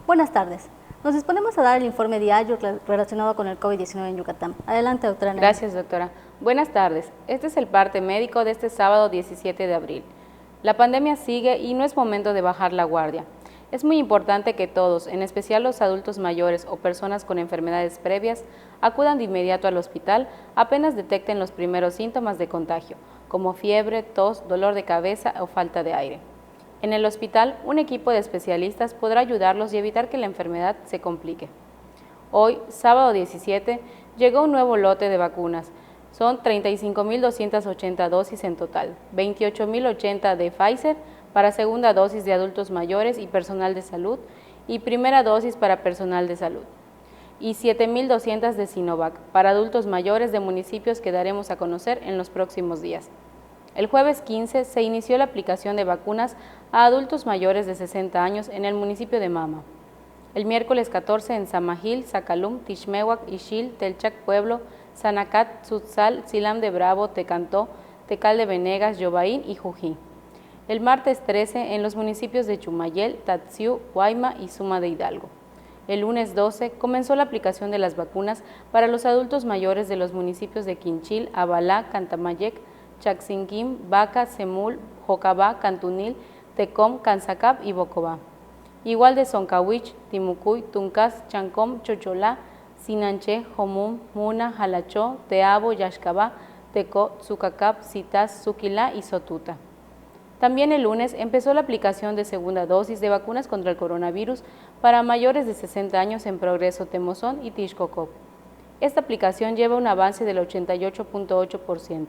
Buenas tardes. Nos disponemos a dar el informe diario relacionado con el COVID-19 en Yucatán. Adelante, doctora. Gracias, doctora. Buenas tardes. Este es el parte médico de este sábado 17 de abril. La pandemia sigue y no es momento de bajar la guardia. Es muy importante que todos, en especial los adultos mayores o personas con enfermedades previas, acudan de inmediato al hospital apenas detecten los primeros síntomas de contagio, como fiebre, tos, dolor de cabeza o falta de aire. En el hospital, un equipo de especialistas podrá ayudarlos y evitar que la enfermedad se complique. Hoy, sábado 17, llegó un nuevo lote de vacunas. Son 35.280 dosis en total, 28.080 de Pfizer para segunda dosis de adultos mayores y personal de salud y primera dosis para personal de salud, y 7.200 de Sinovac para adultos mayores de municipios que daremos a conocer en los próximos días. El jueves 15 se inició la aplicación de vacunas a adultos mayores de 60 años en el municipio de Mama. El miércoles 14 en Samajil, Zacalum, Tixmehuac, Ixil, Telchac, Pueblo, Sanacat, Tzutzal, Silam de Bravo, Tecantó, Tecal de Venegas, Yobaín y Jují. El martes 13 en los municipios de Chumayel, Tatsiu, Guayma y Suma de Hidalgo. El lunes 12 comenzó la aplicación de las vacunas para los adultos mayores de los municipios de Quinchil, Abalá, Cantamayec, Chaxinquim, Baca, Semul, Jocabá, Cantunil, Tecom, Canzacap y Bocobá. Igual de Zoncahuich, Timucuy, Tuncas, Chancom, Chocholá, Sinanché, Jomum, Muna, Jalachó, Teabo, Yaxcabá, Tecó, Tzucacap, Citas, Zuquilá y Sotuta. También el lunes empezó la aplicación de segunda dosis de vacunas contra el coronavirus para mayores de 60 años en Progreso, Temozón y Tixcocop. Esta aplicación lleva un avance del 88.8%.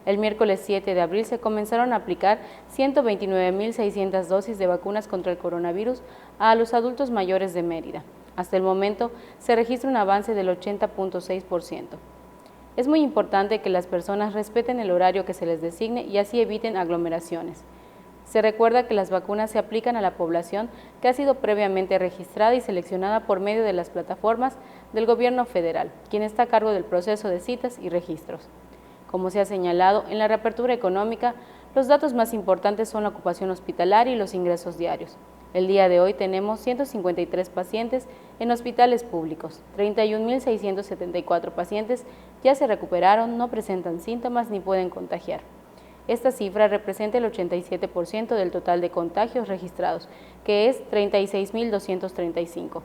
El miércoles 7 de abril se comenzaron a aplicar 129.600 dosis de vacunas contra el coronavirus a los adultos mayores de Mérida. Hasta el momento se registra un avance del 80.6%. Es muy importante que las personas respeten el horario que se les designe y así eviten aglomeraciones. Se recuerda que las vacunas se aplican a la población que ha sido previamente registrada y seleccionada por medio de las plataformas del Gobierno federal, quien está a cargo del proceso de citas y registros. Como se ha señalado, en la reapertura económica, los datos más importantes son la ocupación hospitalaria y los ingresos diarios. El día de hoy tenemos 153 pacientes en hospitales públicos, 31.674 pacientes ya se recuperaron, no presentan síntomas ni pueden contagiar. Esta cifra representa el 87% del total de contagios registrados, que es 36.235.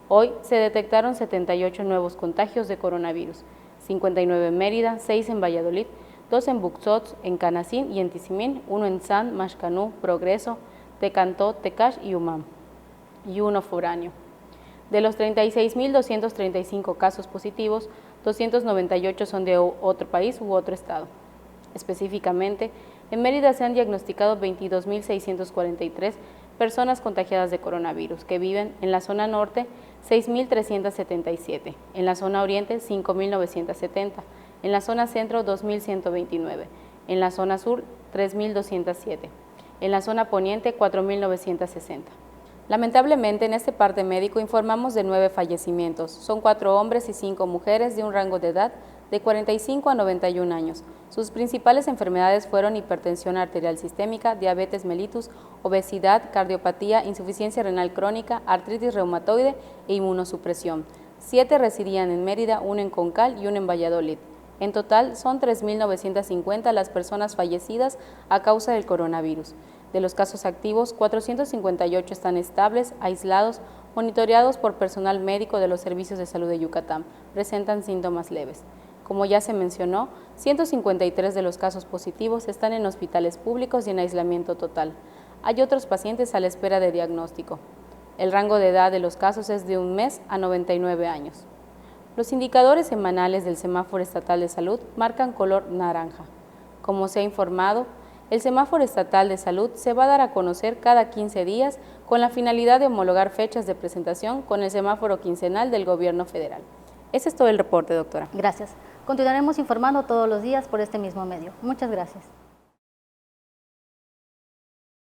Hoy se detectaron 78 nuevos contagios de coronavirus, 59 en Mérida, 6 en Valladolid, 2 en Buxots, en Canacín y en Tizimín, 1 en San, Maxcanú, Progreso, Tecantó, Tecash y Umam, y 1 foráneo. De los 36.235 casos positivos, 298 son de otro país u otro estado. Específicamente, en Mérida se han diagnosticado 22.643 personas contagiadas de coronavirus, que viven en la zona norte 6.377, en la zona oriente 5.970, en la zona centro 2.129, en la zona sur 3.207, en la zona poniente 4.960. Lamentablemente, en este parte médico informamos de 9 fallecimientos. Son 4 hombres y 5 mujeres de un rango de edad de 45 a 91 años. Sus principales enfermedades fueron hipertensión arterial sistémica, diabetes mellitus, obesidad, cardiopatía, insuficiencia renal crónica, artritis reumatoide e inmunosupresión. 7 residían en Mérida, 1 en Concal y 1 en Valladolid. En total, son 3.950 las personas fallecidas a causa del coronavirus. De los casos activos, 458 están estables, aislados, monitoreados por personal médico de los servicios de salud de Yucatán. Presentan síntomas leves. Como ya se mencionó, 153 de los casos positivos están en hospitales públicos y en aislamiento total. Hay otros pacientes a la espera de diagnóstico. El rango de edad de los casos es de 1 mes a 99 años. Los indicadores semanales del Semáforo Estatal de Salud marcan color naranja. Como se ha informado, el Semáforo Estatal de Salud se va a dar a conocer cada 15 días con la finalidad de homologar fechas de presentación con el semáforo quincenal del Gobierno federal. Ese es todo el reporte, doctora. Gracias. Continuaremos informando todos los días por este mismo medio. Muchas gracias.